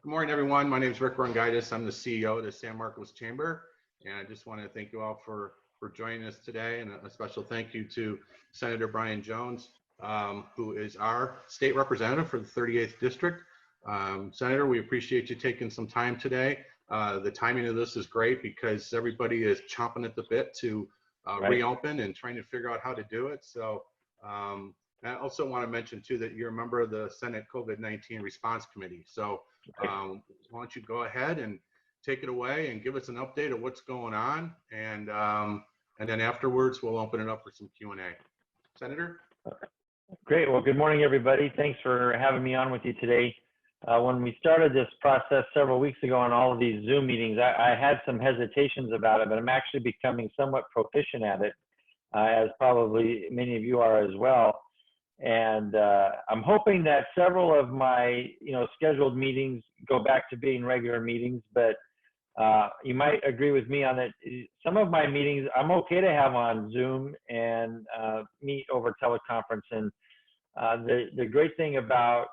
Good morning, everyone. My name is Rick Rungaitis. I'm the CEO of the San Marcos Chamber, and I just want to thank you all for joining us today, and a special thank you to Senator Brian Jones, who is our state representative for the 38th District. Senator, we appreciate you taking some time today. The timing of this is great because everybody is chomping at the bit to reopen and trying to figure out how to do it. So I also want to mention too that you're a member of the Senate COVID-19 Response Committee. So why don't you go ahead and take it away and give us an update of what's going on, and then afterwards we'll open it up for some Q&A. Senator? Great. Well, good morning, everybody. Thanks for having me on with you today. When we started this process several weeks ago on all of these Zoom meetings, I had some hesitations about it, but I'm actually becoming somewhat proficient at it, as probably many of you are as well. And I'm hoping that several of my, scheduled meetings go back to being regular meetings, but you might agree with me on that. Some of my meetings, I'm okay to have on Zoom and meet over teleconference. And the great thing about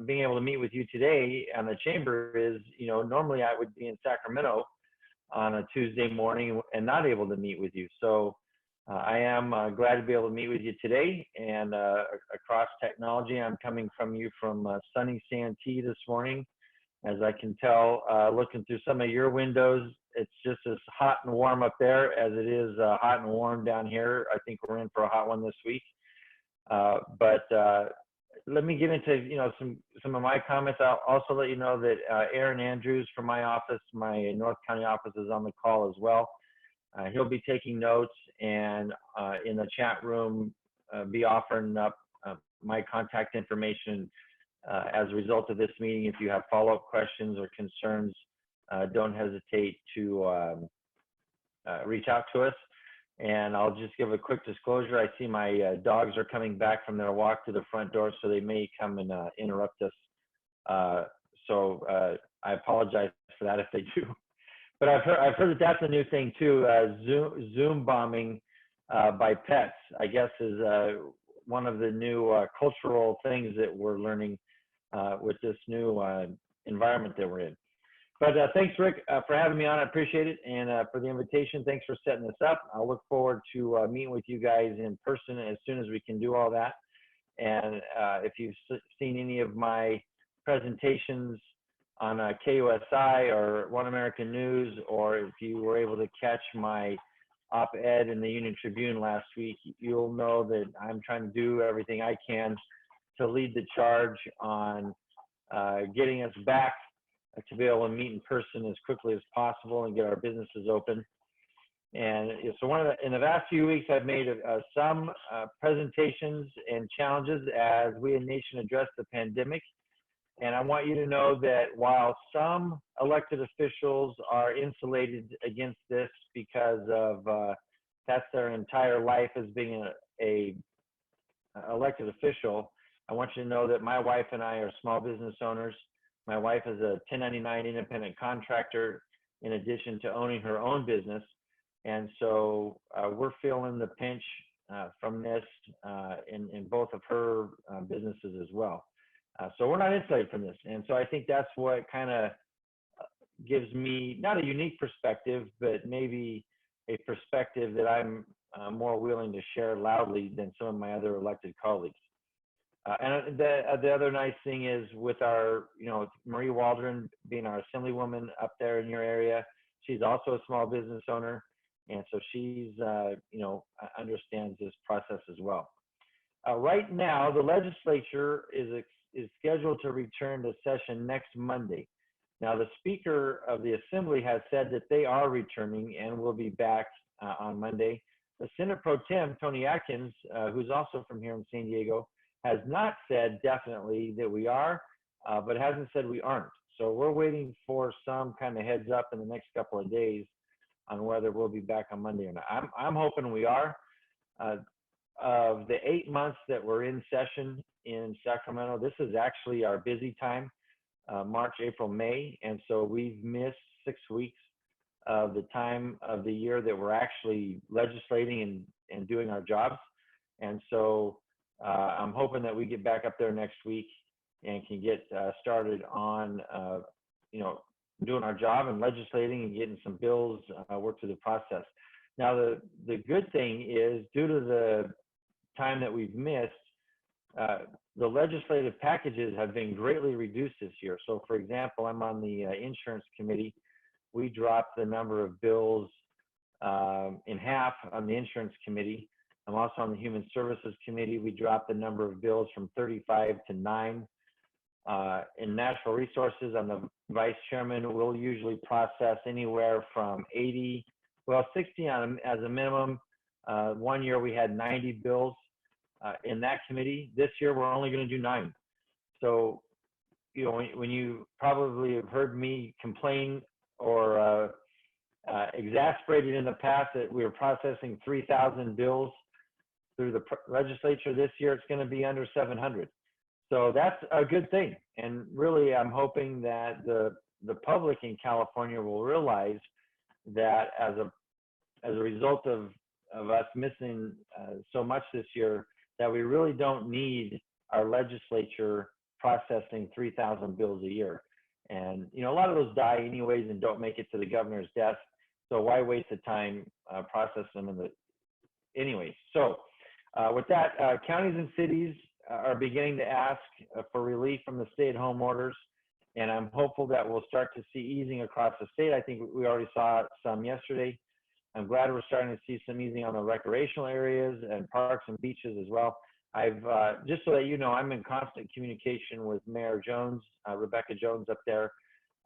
being able to meet with you today on the chamber is, normally I would be in Sacramento on a Tuesday morning and not able to meet with you. So I am glad to be able to meet with you today, and across technology. I'm coming from you from sunny Santee this morning. As I can tell, looking through some of your windows, it's just as hot and warm up there as it is hot and warm down here. I think we're in for a hot one this week. But let me get into some of my comments. I'll also let you know that Aaron Andrews from my office, my North County office, is on the call as well. He'll be taking notes, and in the chat room be offering up my contact information as a result of this meeting. If you have follow-up questions or concerns, don't hesitate to reach out to us. And I'll just give a quick disclosure. I see my dogs are coming back from their walk to the front door, so they may come and interrupt us. So I apologize for that if they do. But I've heard that that's a new thing too. Zoom bombing by pets, I guess, is one of the new cultural things that we're learning with this new environment that we're in. But thanks, Rick, for having me on. I appreciate it, and for the invitation. Thanks for setting this up. I'll look forward to meeting with you guys in person as soon as we can do all that. And if you've seen any of my presentations on KUSI or One American News, or if you were able to catch my op-ed in the Union Tribune last week, you'll know that I'm trying to do everything I can to lead the charge on getting us back to be able to meet in person as quickly as possible and get our businesses open. And so in the last few weeks, I've made some presentations and challenges as we in nation address the pandemic. And I want you to know that while some elected officials are insulated against this because of that's their entire life as being a elected official, I want you to know that my wife and I are small business owners. My wife is a 1099 independent contractor in addition to owning her own business. And so we're feeling the pinch from this in both of her businesses as well. So we're not insulated from this. And so I think that's what kind of gives me not a unique perspective, but maybe a perspective that I'm more willing to share loudly than some of my other elected colleagues. And the other nice thing is with our, Marie Waldron being our assemblywoman up there in your area, she's also a small business owner. And so she's, understands this process as well. Right now, the legislature is scheduled to return to session next Monday. Now, the Speaker of the Assembly has said that they are returning and will be back on Monday. The Senate Pro Tem, Tony Atkins, who's also from here in San Diego, has not said definitely that we are, but hasn't said we aren't. So we're waiting for some kind of heads up in the next couple of days on whether we'll be back on Monday or not. I'm hoping we are. Of the 8 months that we're in session in Sacramento, this is actually our busy time, March, April, May. And so we've missed 6 weeks of the time of the year that we're actually legislating and doing our jobs. And so I'm hoping that we get back up there next week and can get started on doing our job and legislating and getting some bills worked through the process. Now, the good thing is, due to the time that we've missed, the legislative packages have been greatly reduced this year. So, for example, I'm on the insurance committee. We dropped the number of bills in half on the insurance committee. I'm also on the human services committee. We dropped the number of bills from 35 to 9. In natural resources, I'm the vice chairman. We'll usually process anywhere from 60 as a minimum. One year we had 90 bills in that committee. This year we're only going to do 9. So, when you probably have heard me complain or exasperated in the past that we were processing 3,000 bills through the legislature, this year it's going to be under 700. So that's a good thing. And really, I'm hoping that the public in California will realize that as a result of us missing so much this year, that we really don't need our legislature processing 3,000 bills a year. And, a lot of those die anyways and don't make it to the governor's desk. So why waste the time processing them anyways? So with that, counties and cities are beginning to ask for relief from the stay-at-home orders. And I'm hopeful that we'll start to see easing across the state. I think we already saw some yesterday. I'm glad we're starting to see some easing on the recreational areas and parks and beaches as well. I've just so that you know, I'm in constant communication with Mayor Jones, Rebecca Jones up there,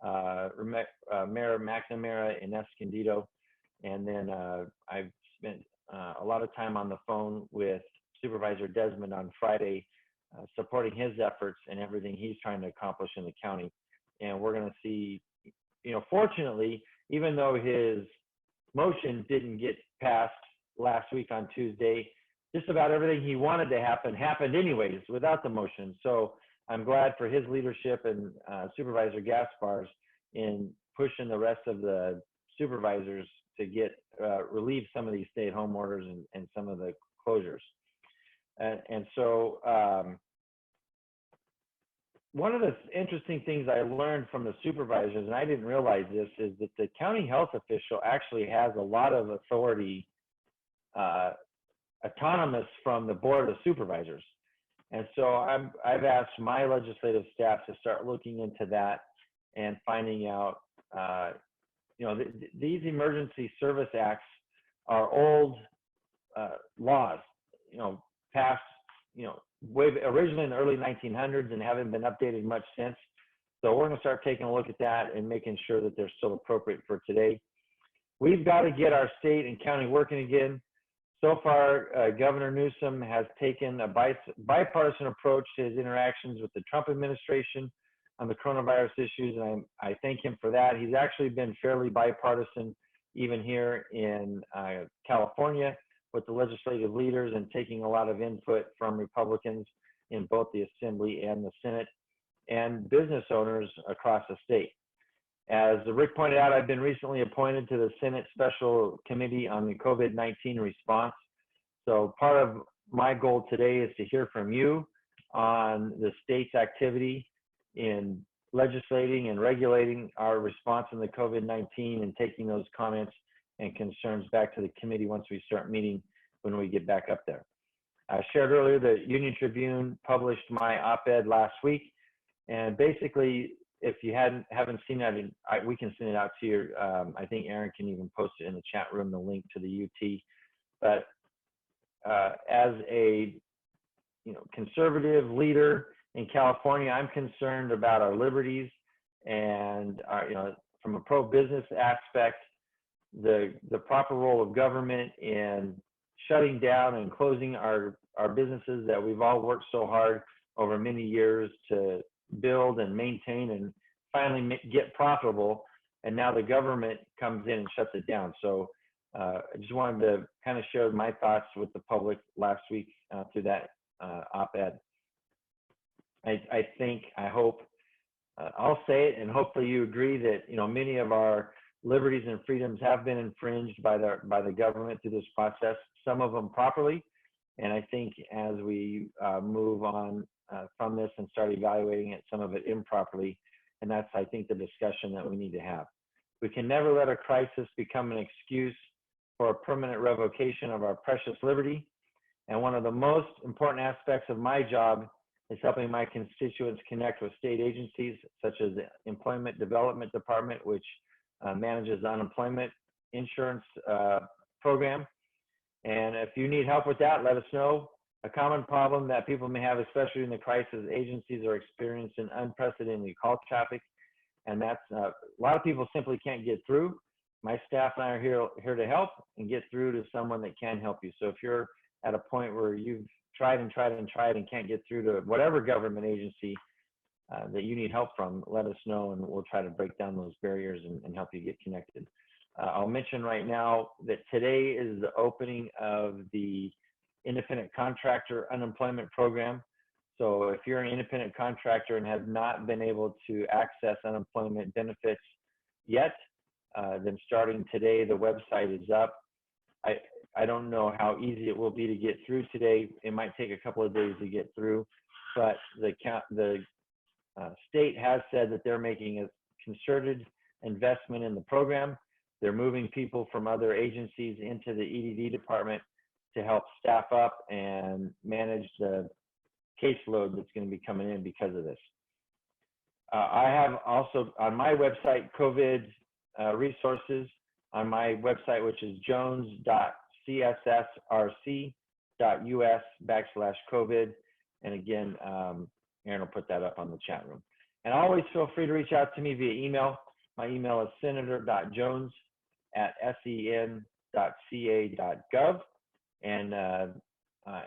Mayor McNamara in Escondido, and then I've spent a lot of time on the phone with Supervisor Desmond on Friday, supporting his efforts and everything he's trying to accomplish in the county. And we're going to see, fortunately, even though his motion didn't get passed last week on Tuesday, just about everything he wanted to happen happened anyways without the motion. So I'm glad for his leadership and Supervisor Gaspar's in pushing the rest of the supervisors to get relieve some of these stay-at-home orders and some of the closures. And so one of the interesting things I learned from the supervisors, and I didn't realize this, is that the county health official actually has a lot of authority autonomous from the board of supervisors. And so I've asked my legislative staff to start looking into that and finding out, these emergency service acts are old laws, passed, originally in the early 1900s and haven't been updated much since. So we're going to start taking a look at that and making sure that they're still appropriate for today. We've got to get our state and county working again. So far, Governor Newsom has taken a bipartisan approach to his interactions with the Trump administration on the coronavirus issues, and I thank him for that. He's actually been fairly bipartisan even here in California with the legislative leaders and taking a lot of input from Republicans in both the Assembly and the Senate and business owners across the state. As Rick pointed out, I've been recently appointed to the Senate Special Committee on the COVID-19 response. So part of my goal today is to hear from you on the state's activity in legislating and regulating our response in the COVID-19 and taking those comments and concerns back to the committee once we start meeting when we get back up there. I shared earlier that Union Tribune published my op-ed last week, and basically, if you haven't seen that, we can send it out to you. I think Aaron can even post it in the chat room, the link to the UT. But as a conservative leader in California, I'm concerned about our liberties and our, from a pro-business aspect, the proper role of government in shutting down and closing our businesses that we've all worked so hard over many years to build and maintain and finally get profitable, and now the government comes in and shuts it down. So I just wanted to kind of share my thoughts with the public last week through that op-ed. I hope, I'll say it, and hopefully you agree that many of our liberties and freedoms have been infringed by the government through this process, some of them properly. And I think as we move on from this and start evaluating it, some of it improperly, And that's, I think, the discussion that we need to have. We can never let a crisis become an excuse for a permanent revocation of our precious liberty. And one of the most important aspects of my job is helping my constituents connect with state agencies such as the Employment Development Department, which manages the unemployment insurance program. And if you need help with that, let us know. A common problem that people may have, especially in the crisis, agencies are experiencing unprecedented call traffic. And that's, a lot of people simply can't get through. My staff and I are here to help and get through to someone that can help you. So if you're at a point where you've tried and tried and tried and can't get through to whatever government agency that you need help from, let us know and we'll try to break down those barriers and help you get connected. I'll mention right now that today is the opening of the independent contractor unemployment program. So if you're an independent contractor and have not been able to access unemployment benefits yet, then starting today, the website is up. I don't know how easy it will be to get through today. It might take a couple of days to get through, but the state has said that they're making a concerted investment in the program. They're moving people from other agencies into the EDD department to help staff up and manage the caseload that's going to be coming in because of this. I have also on my website COVID resources on my website, which is jones.cssrc.us/COVID. And again, Aaron will put that up on the chat room. And always feel free to reach out to me via email. My email is senator.jones@sen.ca.gov. And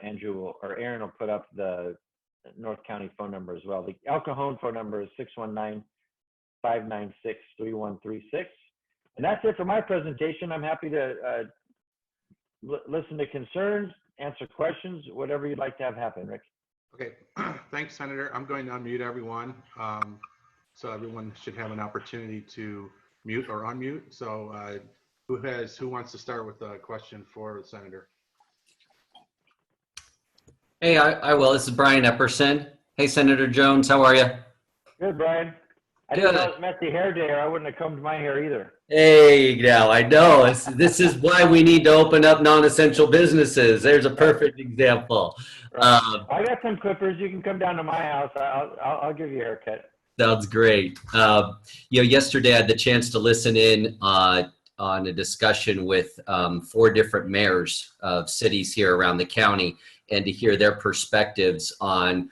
Andrew or Aaron will put up the North County phone number as well. The El Cajon phone number is 619-596-3136. And that's it for my presentation. I'm happy to listen to concerns, answer questions, whatever you'd like to have happen, Rick. Okay, thanks, Senator. I'm going to unmute everyone. So everyone should have an opportunity to mute or unmute. So who wants to start with a question for the Senator? Hey, I will. This is Brian Epperson. Hey, Senator Jones, how are you? Good, Brian. I didn't know it was messy hair day, or I wouldn't have combed my hair either. Hey, now I know. This is why we need to open up non-essential businesses. There's a perfect example. Right. I got some clippers. You can come down to my house. I'll give you a haircut. Sounds great. Yesterday I had the chance to listen in on a discussion with 4 different mayors of cities here around the county, and to hear their perspectives on,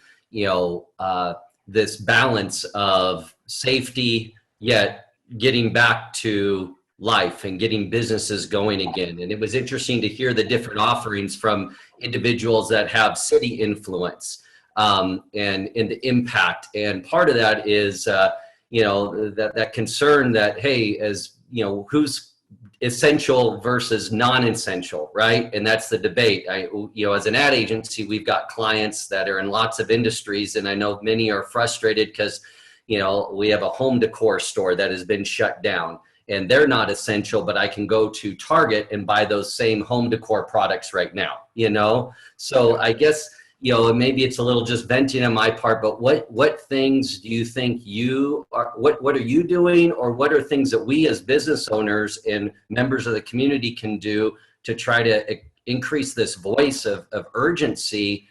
this balance of safety, yet getting back to life and getting businesses going again. And it was interesting to hear the different offerings from individuals that have city influence and the impact. And part of that is, that concern that, hey, as who's essential versus non-essential, right? And that's the debate. As an ad agency, we've got clients that are in lots of industries, and I know many are frustrated because, we have a home decor store that has been shut down, and they're not essential, but I can go to Target and buy those same home decor products right now, So I guess, maybe it's a little just venting on my part, but what things do you think what are you doing, or what are things that we as business owners and members of the community can do to try to increase this voice of urgency?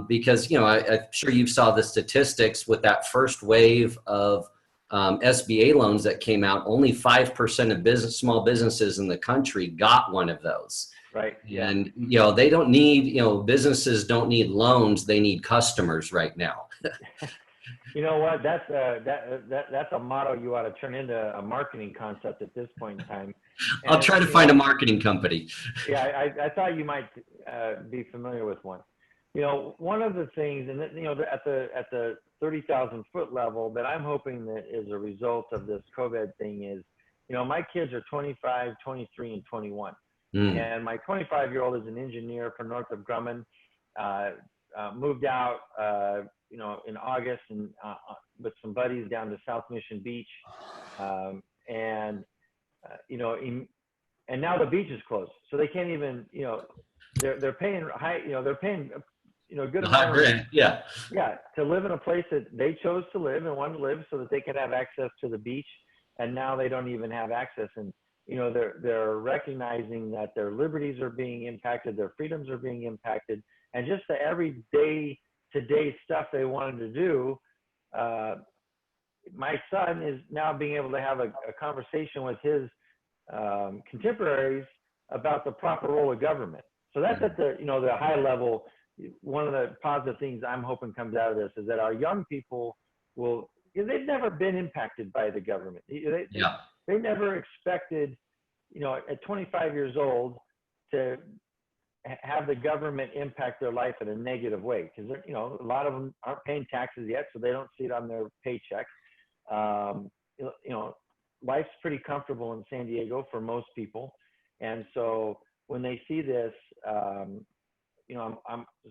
Because, I'm sure you saw the statistics with that first wave of SBA loans that came out. Only 5% of small businesses in the country got one of those. Right. And, they don't need, businesses don't need loans. They need customers right now. You know what? That's a motto you ought to turn into a marketing concept at this point in time. I'll try to find a marketing company. Yeah, I thought you might be familiar with one. One of the things, and at the 30,000 foot level that I'm hoping that is a result of this COVID thing is, my kids are 25, 23, and 21. And my 25-year-old is an engineer from north of Grumman, moved out, in August and with some buddies down to South Mission Beach. And now the beach is closed. So they can't even, they're paying high, they're paying, good The high amount of, rent, yeah. yeah, to live in a place that they chose to live and wanted to live so that they could have access to the beach, and now they don't even have access. And they're recognizing that their liberties are being impacted, their freedoms are being impacted, and just the everyday today stuff they wanted to do. My son is now being able to have a conversation with his contemporaries about the proper role of government. So that's at the the high level. One of the positive things I'm hoping comes out of this is that our young people will, they've never been impacted by the government. They never expected, at 25 years old, to have the government impact their life in a negative way, because a lot of them aren't paying taxes yet, so they don't see it on their paycheck. Life's pretty comfortable in San Diego for most people, and so when they see this, so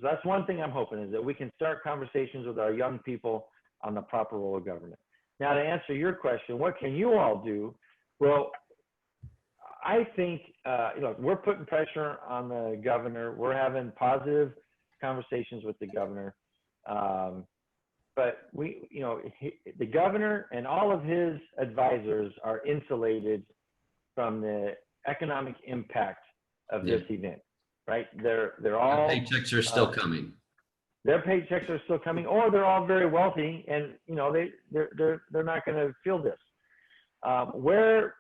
that's one thing I'm hoping, is that we can start conversations with our young people on the proper role of government. Now, to answer your question, what can you all do? Well, I think, we're putting pressure on the governor. We're having positive conversations with the governor. But the governor and all of his advisors are insulated from the economic impact of this event, right? They're all, Their paychecks are still coming. Their paychecks are still coming, or they're all very wealthy, and they're not going to feel this. Where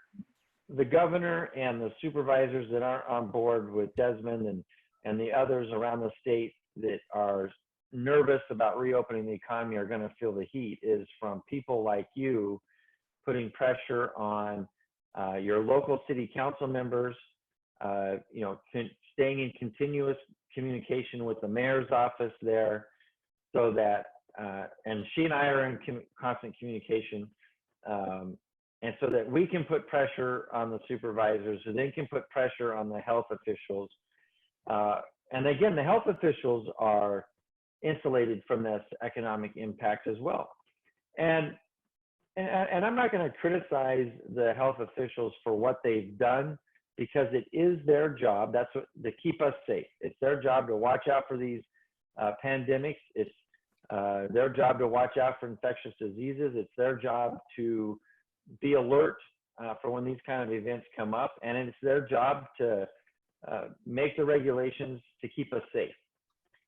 the governor and the supervisors that aren't on board with Desmond and the others around the state that are nervous about reopening the economy are going to feel the heat is from people like you putting pressure on your local city council members, staying in continuous communication with the mayor's office there, so that, and she and I are in constant communication, and so that we can put pressure on the supervisors, so they can put pressure on the health officials. And again, the health officials are insulated from this economic impact as well. And I'm not going to criticize the health officials for what they've done, because it is their job. That's what, to keep us safe. It's their job to watch out for these pandemics. It's their job to watch out for infectious diseases. It's their job to be alert for when these kind of events come up. And it's their job to make the regulations to keep us safe.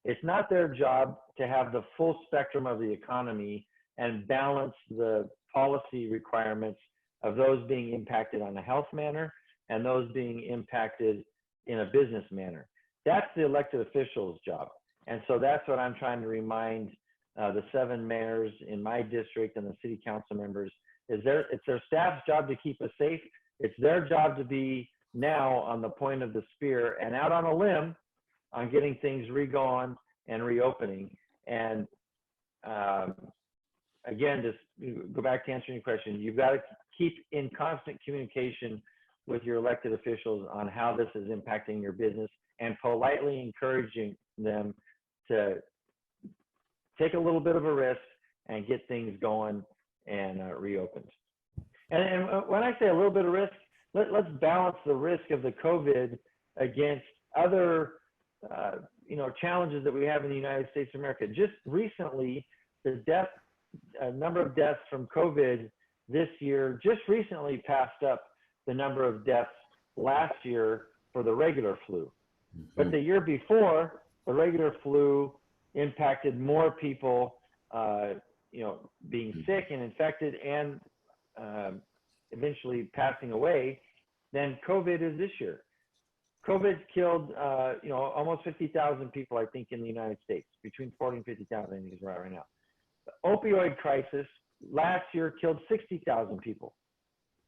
It's not their job to have the full spectrum of the economy and balance the policy requirements of those being impacted on a health manner and those being impacted in a business manner. That's the elected officials' job. And so that's what I'm trying to remind the 7 mayors in my district and the city council members, is it's their staff's job to keep us safe. It's their job to be now on the point of the spear and out on a limb on getting things re-going and reopening. And again, just go back to answering your question, you've got to keep in constant communication with your elected officials on how this is impacting your business, and politely encouraging them to take a little bit of a risk and get things going and reopened. And when I say a little bit of risk, let's balance the risk of the COVID against other challenges that we have in the United States of America. Just recently, the number of deaths from COVID this year just recently passed up the number of deaths last year for the regular flu. Mm-hmm. But the year before, the regular flu impacted more people, being sick and infected and eventually passing away than COVID is this year. COVID's killed, almost 50,000 people, I think, in the United States, between 40 and 50,000, I think is right now. The opioid crisis last year killed 60,000 people.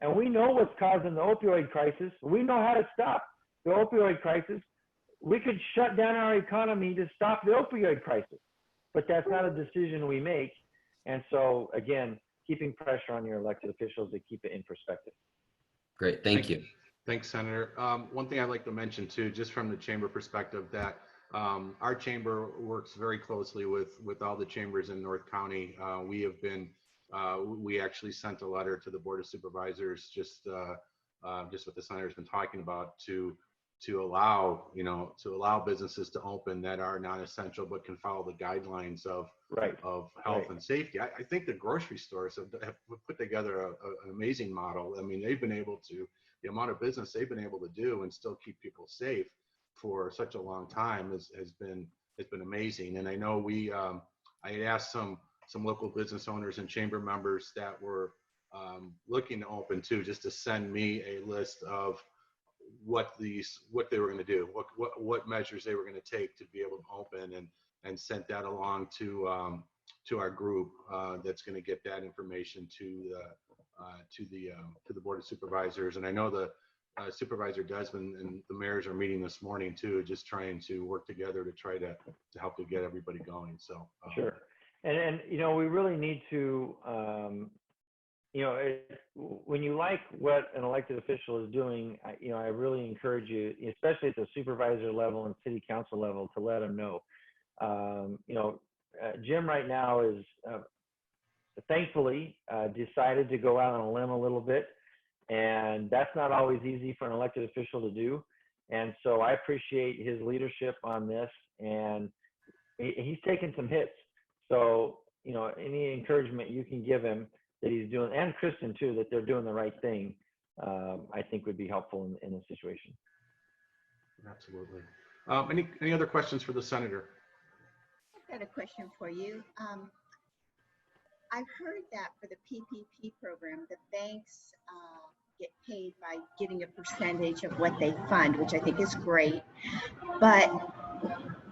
And we know what's causing the opioid crisis. We know how to stop the opioid crisis. We could shut down our economy to stop the opioid crisis, but that's not a decision we make. And so, again, keeping pressure on your elected officials to keep it in perspective. Great, thank you. Thanks, Senator. One thing I'd like to mention too, just from the chamber perspective, that our chamber works very closely with all the chambers in North County. We actually sent a letter to the Board of Supervisors, just what the senator's been talking about, to to allow, to allow businesses to open that are non-essential but can follow the guidelines of Right. of health Right. and safety. I think the grocery stores have put together an amazing model. I mean, they've been able to, the amount of business they've been able to do and still keep people safe for such a long time has been amazing. And I know I had asked some local business owners and chamber members that were looking to open too, just to send me a list of what they were going to do, what measures they were going to take to be able to open, and sent that along to our group that's going to get that information to the board of supervisors. And I know the Supervisor Desmond and the mayors are meeting this morning too, just trying to work together to try to help to get everybody going. So Sure. And we really need to, when you like what an elected official is doing, I really encourage you, especially at the supervisor level and city council level, to let them know. Jim right now is thankfully decided to go out on a limb a little bit, and that's not always easy for an elected official to do. And so I appreciate his leadership on this, and he's taken some hits. So, any encouragement you can give him that he's doing, and Kristen too, that they're doing the right thing, I think would be helpful in this situation. Absolutely. Any other questions for the senator? I've got a question for you. I've heard that for the PPP program, the banks get paid by giving a percentage of what they fund, which I think is great. But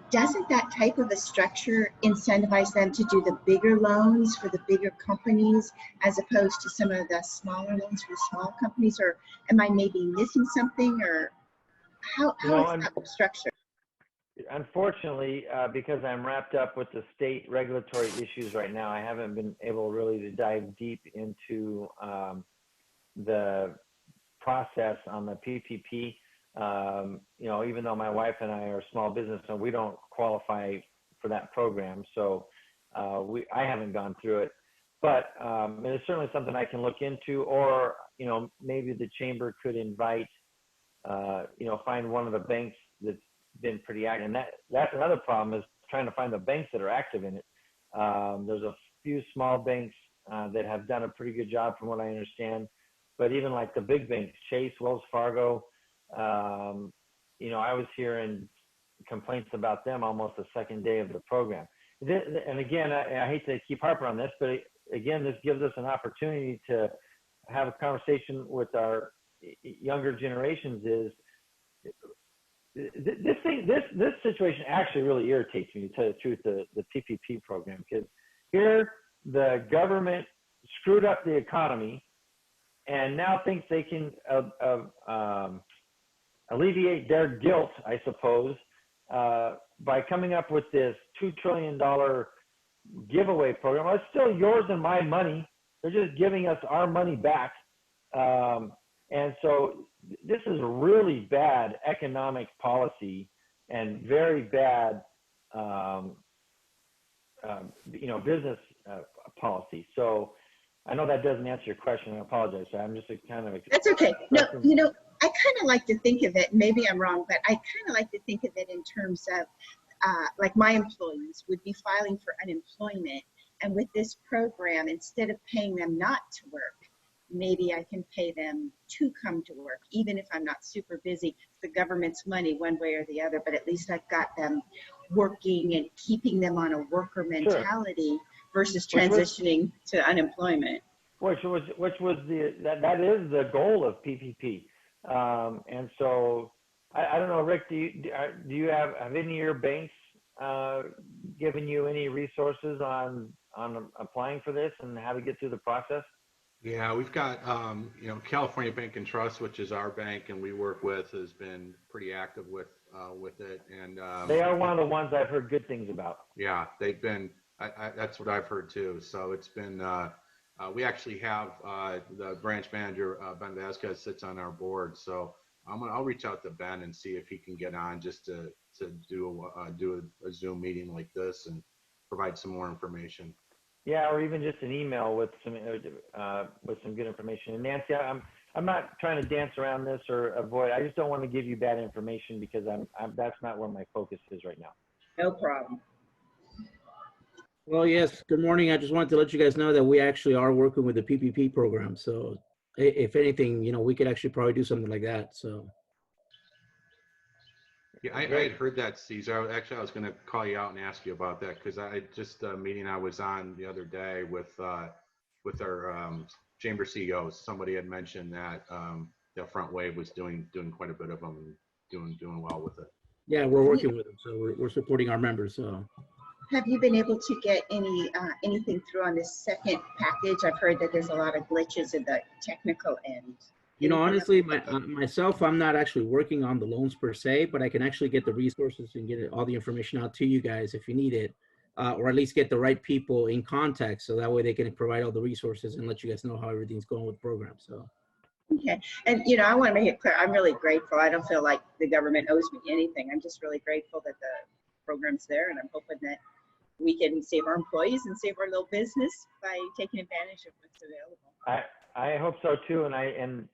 doesn't that type of a structure incentivize them to do the bigger loans for the bigger companies as opposed to some of the smaller loans for small companies? Or am I maybe missing something? Or how is that structured? Unfortunately, because I'm wrapped up with the state regulatory issues right now, I haven't been able really to dive deep into the process on the PPP. Even though my wife and I are small business and we don't qualify for that program, so I haven't gone through it. But it's certainly something I can look into, or maybe the chamber could invite, find one of the banks that's been pretty active. And that's another problem, is trying to find the banks that are active in it. There's a few small banks that have done a pretty good job from what I understand, but even like the big banks, Chase, Wells Fargo, I was hearing complaints about them almost the second day of the program. And again, I hate to keep harping on this, but again, this gives us an opportunity to have a conversation with our younger generations. This situation actually really irritates me, to tell you the truth, the PPP program, because here the government screwed up the economy and now thinks they can alleviate their guilt, I suppose, by coming up with this $2 trillion giveaway program. Well, it's still yours and my money. They're just giving us our money back. And so this is a really bad economic policy and very bad, business policy. So I know that doesn't answer your question. I apologize. I'm just kind of. That's okay. No, I kind of like to think of it, maybe I'm wrong, but I kind of like to think of it in terms of like my employees would be filing for unemployment. And with this program, instead of paying them not to work, maybe I can pay them to come to work, even if I'm not super busy. It's the government's money one way or the other, but at least I've got them working and keeping them on a worker mentality versus transitioning to unemployment. Which was that is the goal of PPP. And so I don't know, Rick, do you have any of your banks given you any resources on applying for this and how to get through the process? Yeah, we've got, California Bank and Trust, which is our bank and we work with, has been pretty active with it. And they are one of the ones I've heard good things about. Yeah, they've been, that's what I've heard too. So it's been, we actually have the branch manager, Ben Vasquez, sits on our board. So I'll reach out to Ben and see if he can get on just to do a Zoom meeting like this and provide some more information. Yeah, or even just an email with some good information. And Nancy, I'm not trying to dance around this or avoid. I just don't want to give you bad information because that's not where my focus is right now. No problem. Well, yes, good morning. I just wanted to let you guys know that we actually are working with the PPP program. So if anything, we could actually probably do something like that. So. Yeah, I had heard that, Cesar. Actually, I was going to call you out and ask you about that because I just a meeting I was on the other day with our chamber CEOs. Somebody had mentioned that that Front Wave was doing quite a bit of them, and doing well with it. Yeah, we're working with them, so we're supporting our members. So. Have you been able to get anything through on this second package? I've heard that there's a lot of glitches in the technical end. Honestly, myself, I'm not actually working on the loans per se, but I can actually get the resources and get all the information out to you guys if you need it, or at least get the right people in contact, so that way they can provide all the resources and let you guys know how everything's going with the program. So. Okay, and I want to make it clear, I'm really grateful. I don't feel like the government owes me anything. I'm just really grateful that the program's there, and I'm hoping that we can save our employees and save our little business by taking advantage of what's available. I hope so too, and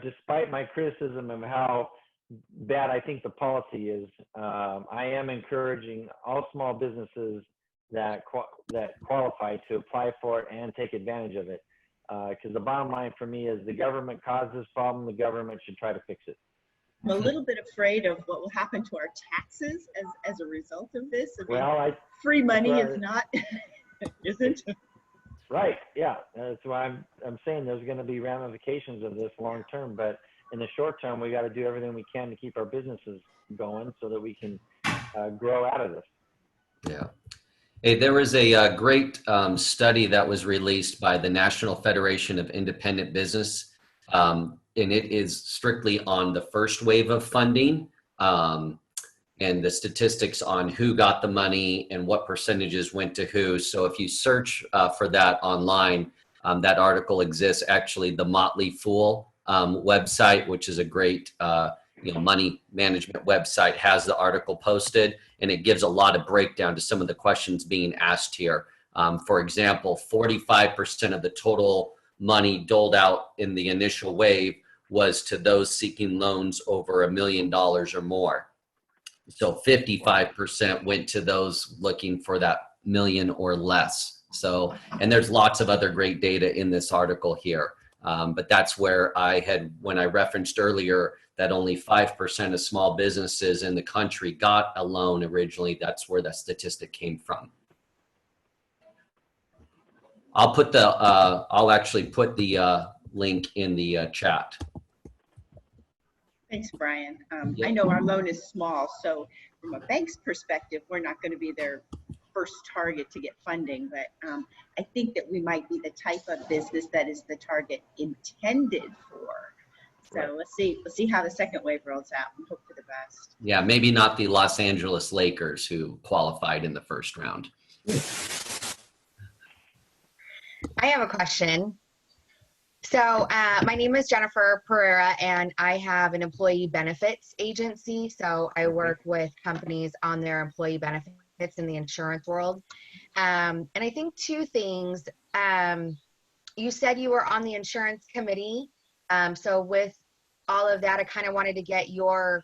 despite my criticism of how bad I think the policy is, I am encouraging all small businesses that qualify to apply for it and take advantage of it. Because the bottom line for me is the government caused this problem, the government should try to fix it. I'm a little bit afraid of what will happen to our taxes as a result of this. Free money is not, isn't. Right. Yeah. That's why I'm saying there's going to be ramifications of this long term, but in the short term, we got to do everything we can to keep our businesses going so that we can grow out of this. Yeah. Hey, there was a great study that was released by the National Federation of Independent Business, and it is strictly on the first wave of funding and the statistics on who got the money and what percentages went to who. So if you search for that online, that article exists. Actually, the Motley Fool website, which is a great money management website, has the article posted, and it gives a lot of breakdown to some of the questions being asked here. For example, 45% of the total money doled out in the initial wave was to those seeking loans over $1 million or more. So 55% went to those looking for that million or less. So, and there's lots of other great data in this article here. But that's where when I referenced earlier that only 5% of small businesses in the country got a loan originally, that's where that statistic came from. I'll actually put the link in the chat. Thanks, Brian. Yep. I know our loan is small, so from a bank's perspective, we're not going to be their first target to get funding, but I think that we might be the type of business that is the target intended for. So right. Let's see how the second wave rolls out and hope for the best. Yeah, maybe not the Los Angeles Lakers who qualified in the first round. I have a question. So my name is Jennifer Pereira, and I have an employee benefits agency. So I work with companies on their employee benefits in the insurance world. And I think two things. You said you were on the insurance committee. So with all of that, I kind of wanted to get your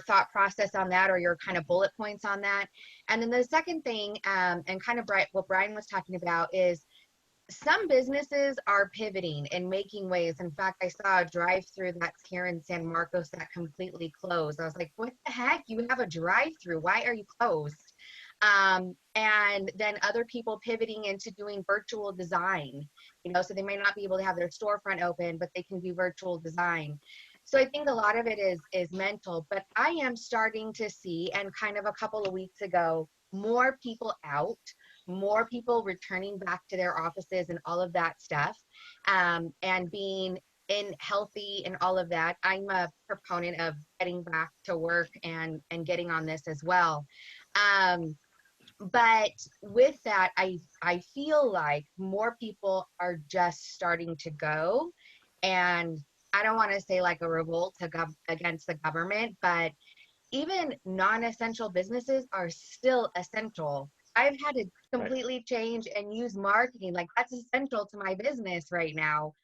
thought process on that, or your kind of bullet points on that. And then the second thing, and kind of what Brian was talking about, is some businesses are pivoting and making ways. In fact, I saw a drive-through that's here in San Marcos that completely closed. I was like, what the heck? You have a drive-through. Why are you closed? And then other people pivoting into doing virtual design, so they may not be able to have their storefront open, but they can do virtual design. So I think a lot of it is mental, but I am starting to see, and kind of a couple of weeks ago, more people out, more people returning back to their offices and all of that stuff, and being healthy and all of that. I'm a proponent of getting back to work and getting on this as well. But with that, I feel like more people are just starting to go, and I don't want to say like a revolt against the government, but even non-essential businesses are still essential. I've had to completely change and use marketing. Like, that's essential to my business right now.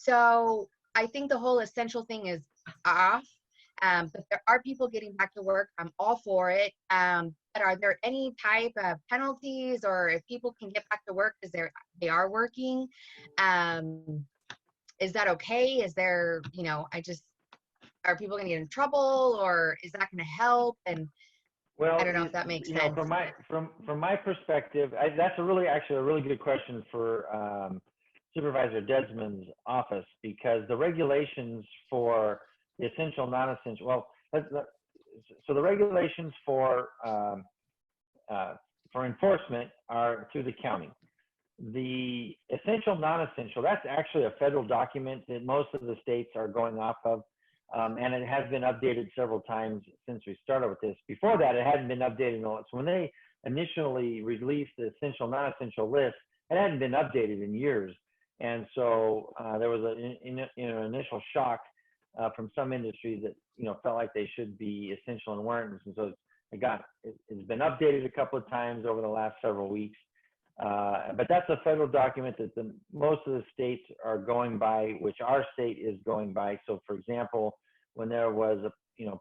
So I think the whole essential thing is off. But there are people getting back to work. I'm all for it. But are there any type of penalties, or if people can get back to work because they are working? Is that okay? Is there, are people going to get in trouble, or is that going to help? And Well, I don't know if that makes sense. From my perspective, that's actually a really good question for Supervisor Desmond's office, because the regulations for the essential, non-essential. Well, so the regulations for enforcement are through the county. The essential, non-essential, that's actually a federal document that most of the states are going off of. And it has been updated several times since we started with this. Before that, it hadn't been updated. So when they initially released the essential, non-essential list, it hadn't been updated in years. And so there was an initial shock from some industries that felt like they should be essential and weren't. And so it's been updated a couple of times over the last several weeks. But that's a federal document that most of the states are going by, which our state is going by. So, for example, when there was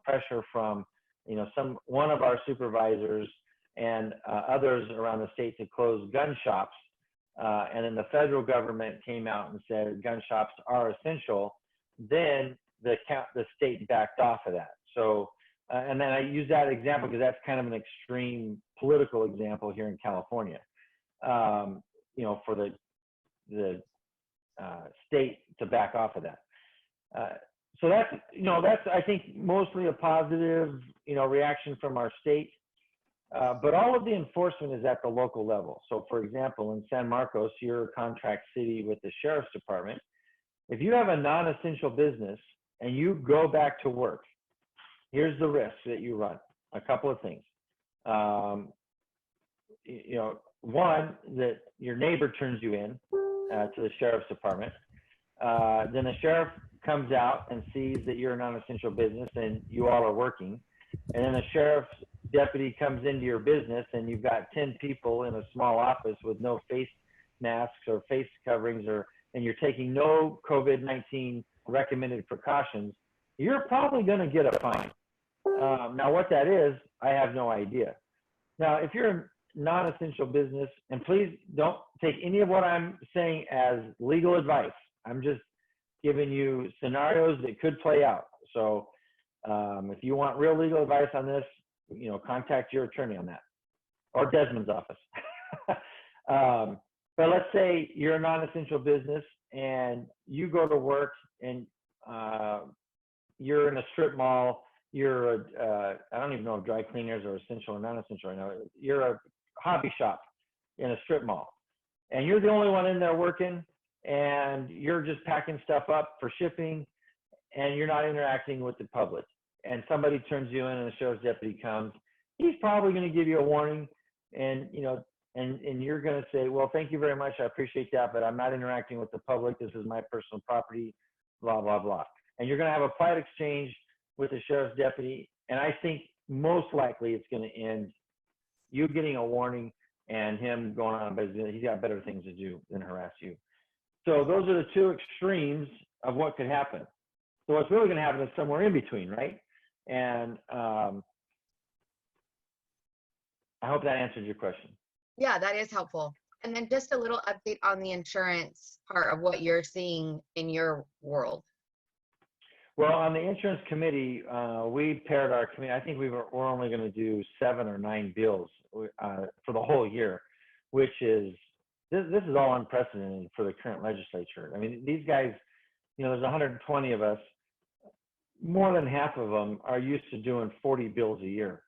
pressure from one of our supervisors and others around the state to close gun shops, and then the federal government came out and said gun shops are essential, then the state backed off of that. So, and then I use that example because that's kind of an extreme political example here in California. For the state to back off of that. So that's I think mostly a positive reaction from our state. But all of the enforcement is at the local level. So, for example, in San Marcos, you're a contract city with the sheriff's department. If you have a non-essential business and you go back to work, here's the risk that you run. A couple of things. One, that your neighbor turns you in to the sheriff's department. Then the sheriff comes out and sees that you're a non-essential business and you all are working. And then the sheriff's deputy comes into your business and you've got 10 people in a small office with no face masks or face coverings, and you're taking no COVID-19 recommended precautions. You're probably going to get a fine. Now, what that is, I have no idea. Now, if you're a non-essential business, and please don't take any of what I'm saying as legal advice. I'm just giving you scenarios that could play out. So if you want real legal advice on this, contact your attorney on that, or Desmond's office. But let's say you're a non-essential business and you go to work and you're in a strip mall. You're I don't even know if dry cleaners are essential or non-essential right now. You're a hobby shop in a strip mall, and you're the only one in there working, and you're just packing stuff up for shipping, and you're not interacting with the public. And somebody turns you in, and the sheriff's deputy comes. He's probably going to give you a warning, and and you're going to say, well, thank you very much, I appreciate that, but I'm not interacting with the public. This is my personal property, blah blah blah. And you're going to have a quiet exchange with the sheriff's deputy, and I think most likely it's going to end you getting a warning and him going on, but he's got better things to do than harass you. So those are the two extremes of what could happen. So what's really going to happen is somewhere in between, right? And I hope that answered your question. Yeah, that is helpful. And then just a little update on the insurance part of what you're seeing in your world. Well, on the insurance committee, we paired our committee. I think we're only going to do 7 or 9 bills for the whole year, which is, this is all unprecedented for the current legislature. I mean, these guys, there's 120 of us. More than half of them are used to doing 40 bills a year,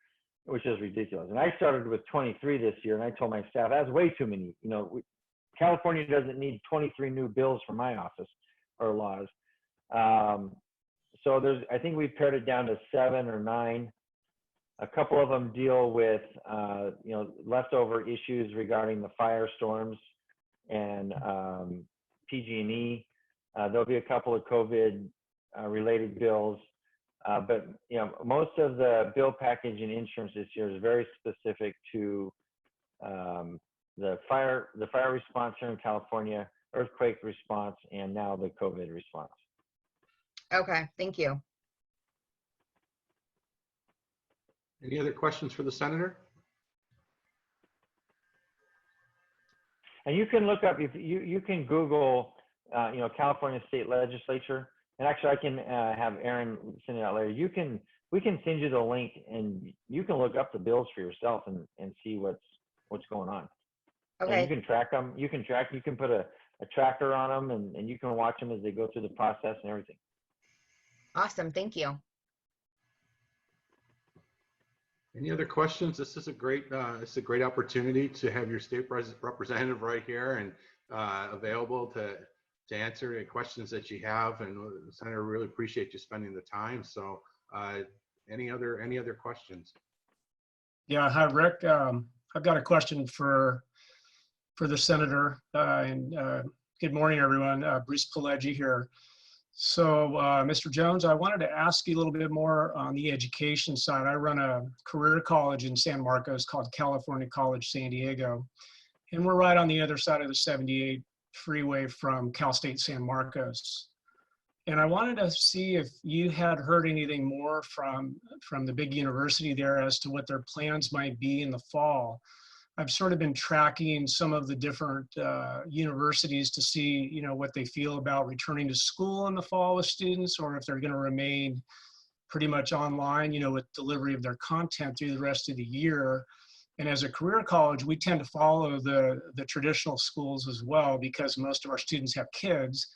which is ridiculous. And I started with 23 this year, and I told my staff, that's way too many. California doesn't need 23 new bills for my office or laws. So I think we've pared it down to 7 or 9. A couple of them deal with, leftover issues regarding the firestorms and PG&E. There'll be a couple of COVID related bills, but most of the bill package and insurance this year is very specific to the fire response here in California, earthquake response, and now the COVID response. Okay, thank you. Any other questions for the senator? And you can look up, if you can Google, California State Legislature, and actually I can have Aaron send it out later. We can send you the link, and you can look up the bills for yourself and see what's going on. Okay. And you can track them. You can put a tracker on them, and you can watch them as they go through the process and everything. Awesome, thank you. Any other questions? This is a great opportunity to have your state representative right here and available to answer any questions that you have. And the Senator, really appreciate you spending the time. So any other questions? Yeah, hi, Rick. I've got a question for the Senator. Good morning, everyone. Bruce Pileggi here. So, Mr. Jones, I wanted to ask you a little bit more on the education side. I run a career college in San Marcos called California College San Diego, and we're right on the other side of the 78 freeway from Cal State San Marcos. And I wanted to see if you had heard anything more from the big university there as to what their plans might be in the fall. I've sort of been tracking some of the different universities to see, what they feel about returning to school in the fall with students, or if they're going to remain pretty much online, with delivery of their content through the rest of the year. And as a career college, we tend to follow the traditional schools as well, because most of our students have kids.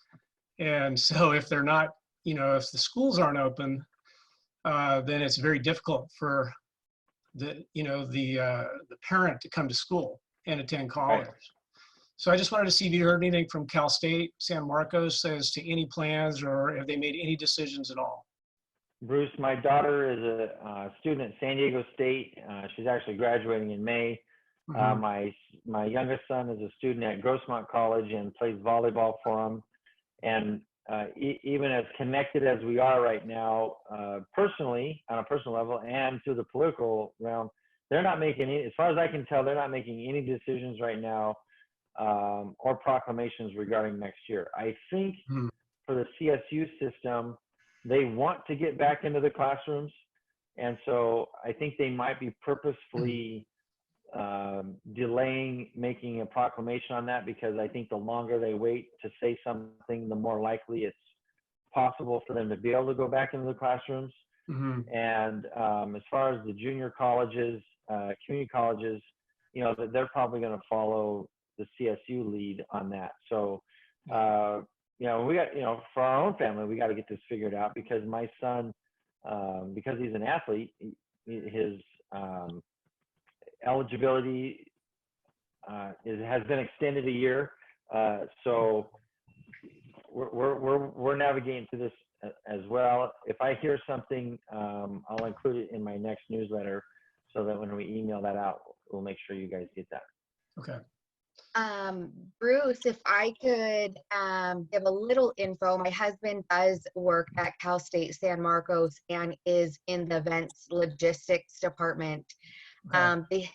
And so if they're not, if the schools aren't open, then it's very difficult for the parent to come to school and attend college. Right. So I just wanted to see if you heard anything from Cal State San Marcos as to any plans, or have they made any decisions at all? Bruce, my daughter is a student at San Diego State. She's actually graduating in May. Mm-hmm. My youngest son is a student at Grossmont College and plays volleyball for them. And even as connected as we are right now, personally, on a personal level, and to the political realm, they're not making any, as far as I can tell, they're not making any decisions right now or proclamations regarding next year. I think for the CSU system, they want to get back into the classrooms. And so I think they might be purposefully delaying making a proclamation on that, because I think the longer they wait to say something, the more likely it's possible for them to be able to go back into the classrooms. Mm-hmm. And as far as the junior colleges, community colleges, they're probably going to follow the CSU lead on that. So, we got, for our own family, we got to get this figured out, because my son, because he's an athlete, his eligibility has been extended a year. So we're navigating through this as well. If I hear something, I'll include it in my next newsletter, so that when we email that out, we'll make sure you guys get that. Okay. Bruce, if I could give a little info. My husband does work at Cal State San Marcos and is in the events logistics department. Okay.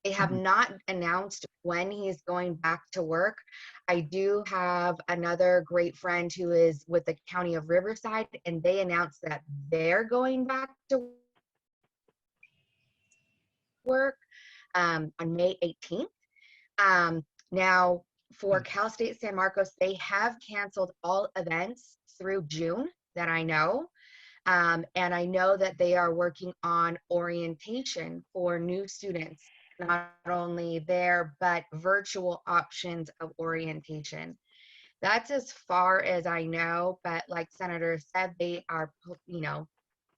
They have not announced when he's going back to work. I do have another great friend who is with the County of Riverside, and they announced that they're going back to work on May 18th. Now, for Cal State San Marcos, they have canceled all events through June that I know. And I know that they are working on orientation for new students, not only there, but virtual options of orientation. That's as far as I know, but like Senator said, they are,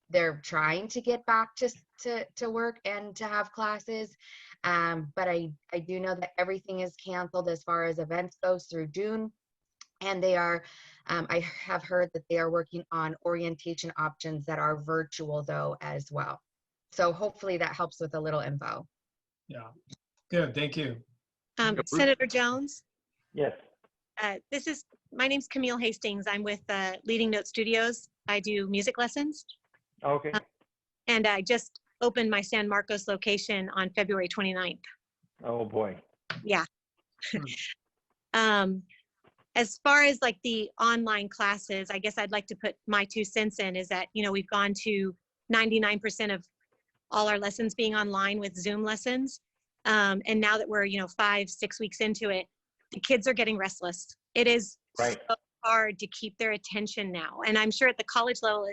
they're trying to get back to work and to have classes. But I do know that everything is canceled as far as events goes through June. And they are, I have heard that they are working on orientation options that are virtual though as well. So hopefully that helps with a little info. Yeah, good, thank you. Senator Jones? Yes. My name's Camille Hastings. I'm with Leading Note Studios. I do music lessons. Okay. And I just opened my San Marcos location on February 29th. Oh boy. Yeah. as far as like the online classes, I guess I'd like to put my 2 cents in is that, we've gone to 99% of all our lessons being online with Zoom lessons. And now that we're, 5-6 weeks into it, the kids are getting restless. It is Right. so hard to keep their attention now. And I'm sure at the college level,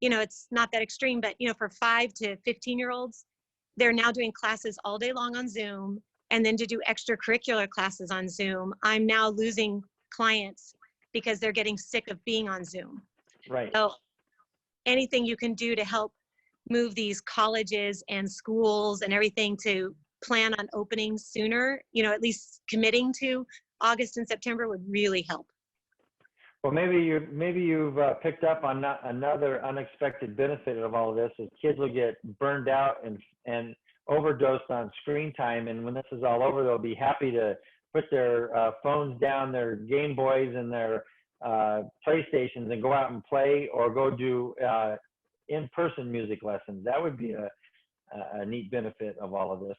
it's not that extreme, but, for 5 to 15-year-olds, they're now doing classes all day long on Zoom. And then to do extracurricular classes on Zoom, I'm now losing clients because they're getting sick of being on Zoom. Right. So anything you can do to help move these colleges and schools and everything to plan on opening sooner, at least committing to August and September would really help. Well, maybe you've picked up on another unexpected benefit of all of this is kids will get burned out and overdosed on screen time, and when this is all over, they'll be happy to put their phones down, their Game Boys and their PlayStations, and go out and play or go do in-person music lessons. That would be a neat benefit of all of this.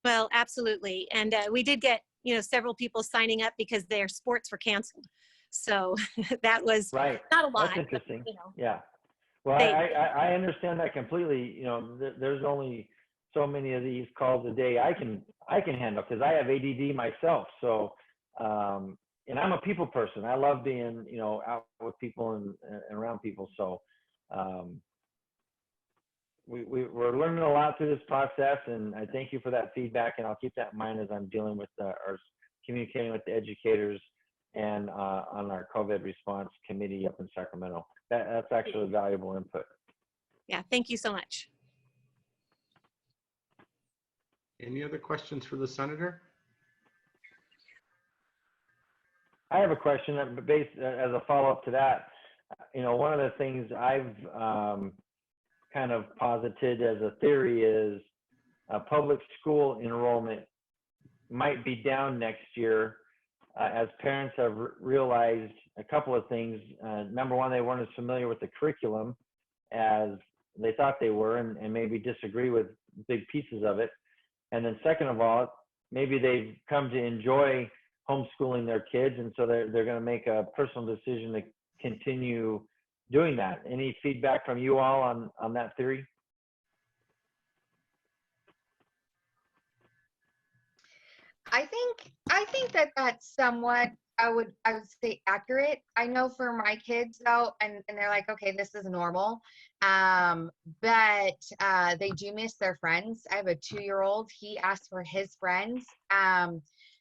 Well, absolutely, and we did get several people signing up because their sports were canceled. So that was right. Not a lot. That's interesting. But, Yeah. Well, I understand that completely. There's only so many of these calls a day I can handle because I have ADD myself. So, and I'm a people person. I love being, out with people and around people. So, we're learning a lot through this process, and I thank you for that feedback. And I'll keep that in mind as I'm dealing with or communicating with the educators and on our COVID response committee up in Sacramento. That's actually valuable input. Yeah, thank you so much. Any other questions for the senator? I have a question that based as a follow-up to that. One of the things I've kind of posited as a theory is public school enrollment might be down next year as parents have realized a couple of things. Number one, they weren't as familiar with the curriculum as they thought they were, and maybe disagree with big pieces of it. And then second of all, maybe they've come to enjoy homeschooling their kids, and so they're going to make a personal decision to continue doing that. Any feedback from you all on that theory? I think that that's somewhat, I would say accurate. I know for my kids though, and they're like, okay, this is normal. But they do miss their friends. I have a 2-year-old. He asks for his friends.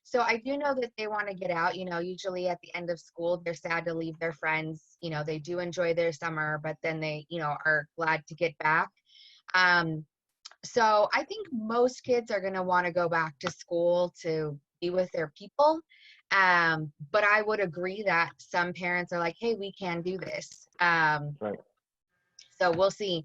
So I do know that they want to get out. Usually at the end of school, they're sad to leave their friends. They do enjoy their summer, but then they, are glad to get back. So I think most kids are going to want to go back to school to be with their people. But I would agree that some parents are like, hey, we can do this. Right. So we'll see.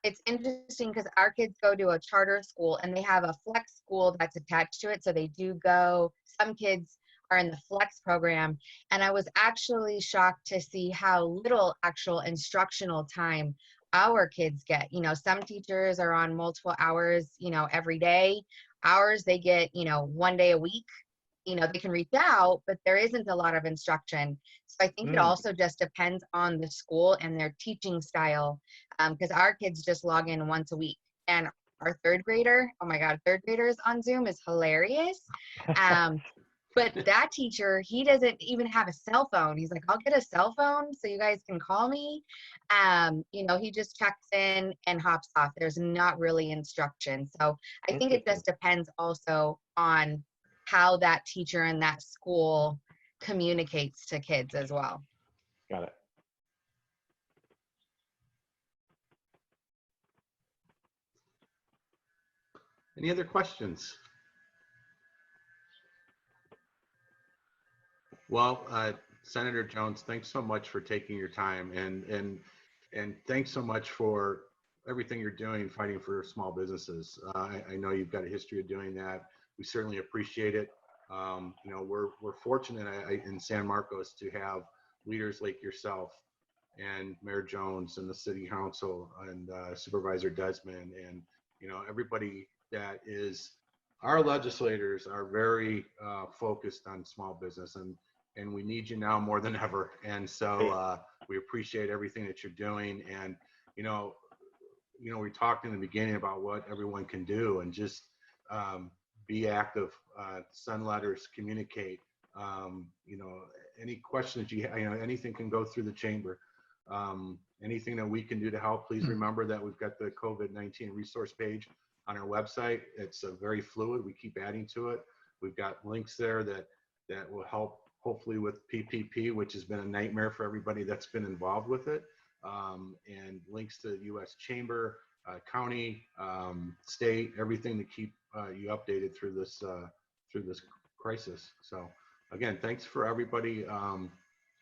It's interesting because our kids go to a charter school and they have a flex school that's attached to it. So they do go, some kids are in the flex program. And I was actually shocked to see how little actual instructional time our kids get. Some teachers are on multiple hours, every day. Ours, they get, 1 day a week. They can reach out, but there isn't a lot of instruction. So I think it also just depends on the school and their teaching style. Because our kids just log in once a week. And our third grader, oh my God, third graders on Zoom is hilarious. But that teacher, he doesn't even have a cell phone. He's like, I'll get a cell phone so you guys can call me. He just checks in and hops off. There's not really instruction. So I think it just depends also on how that teacher and that school communicates to kids as well. Got it. Any other questions? Well, Senator Jones, thanks so much for taking your time, and thanks so much for everything you're doing fighting for small businesses. I know you've got a history of doing that. We certainly appreciate it. We're fortunate in San Marcos to have leaders like yourself and Mayor Jones and the City Council and Supervisor Desmond and everybody that is our legislators are very focused on small business, and we need you now more than ever. And so we appreciate everything that you're doing. And we talked in the beginning about what everyone can do, and just be active, send letters, communicate. Any questions you have, anything can go through the chamber. Anything that we can do to help, please remember that we've got the COVID-19 resource page on our website. It's very fluid. We keep adding to it. We've got links there that will help, hopefully, with PPP, which has been a nightmare for everybody that's been involved with it, and links to U.S. Chamber, county, state, everything to keep you updated through this crisis. So again, thanks for everybody.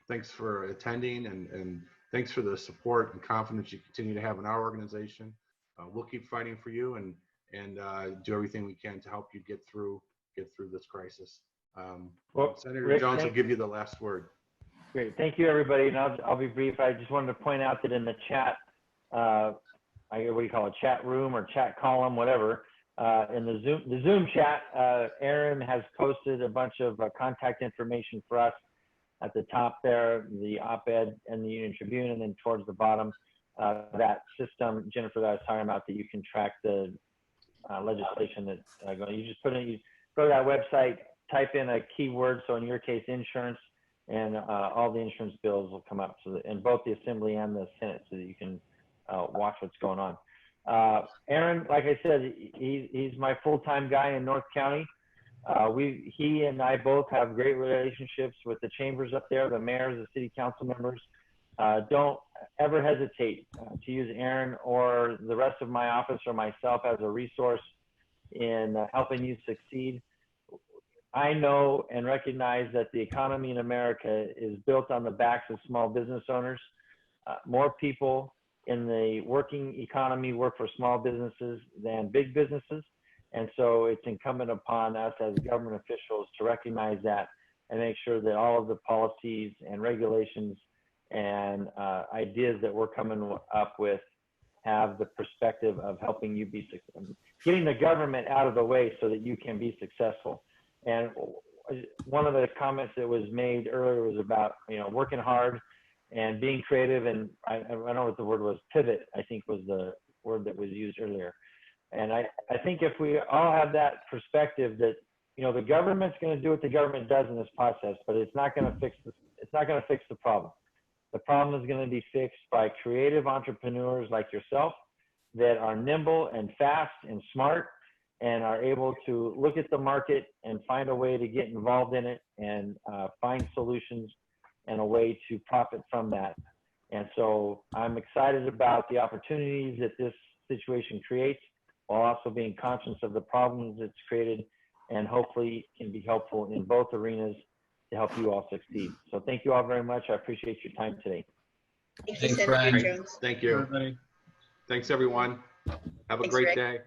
Thanks for attending, and thanks for the support and confidence you continue to have in our organization. We'll keep fighting for you and do everything we can to help you get through this crisis. Well, Senator Rick, Jones will give you the last word. Great. Thank you, everybody. And I'll be brief. I just wanted to point out that in the chat, what do you call it, chat room or chat column, whatever, in the Zoom chat, Aaron has posted a bunch of contact information for us at the top there, the op-ed and the Union Tribune, and then towards the bottom, that system, Jennifer, that I was talking about, that you can track the legislation that you just put in, you go to that website, type in a keyword, so in your case, insurance, and all the insurance bills will come up, in both the Assembly and the Senate, so that you can watch what's going on. Aaron, like I said, he's my full-time guy in North County. He and I both have great relationships with the chambers up there, the mayors, the city council members. Don't ever hesitate to use Aaron or the rest of my office or myself as a resource in helping you succeed. I know and recognize that the economy in America is built on the backs of small business owners. More people in the working economy work for small businesses than big businesses. And so it's incumbent upon us as government officials to recognize that and make sure that all of the policies and regulations and ideas that we're coming up with have the perspective of helping you be successful, getting the government out of the way so that you can be successful. And one of the comments that was made earlier was about, working hard and being creative. And I don't know what the word was, pivot, I think was the word that was used earlier. And I think if we all have that perspective that, the government's going to do what the government does in this process, but it's not going to fix the problem. The problem is going to be fixed by creative entrepreneurs like yourself that are nimble and fast and smart and are able to look at the market and find a way to get involved in it and find solutions and a way to profit from that. And so I'm excited about the opportunities that this situation creates, while also being conscious of the problems it's created, and hopefully can be helpful in both arenas to help you all succeed. So thank you all very much. I appreciate your time today. Thank you, Thanks, Senator Brian. Jones. Thank you. Everybody. Thanks, everyone. Have a Thanks, great Rick. day.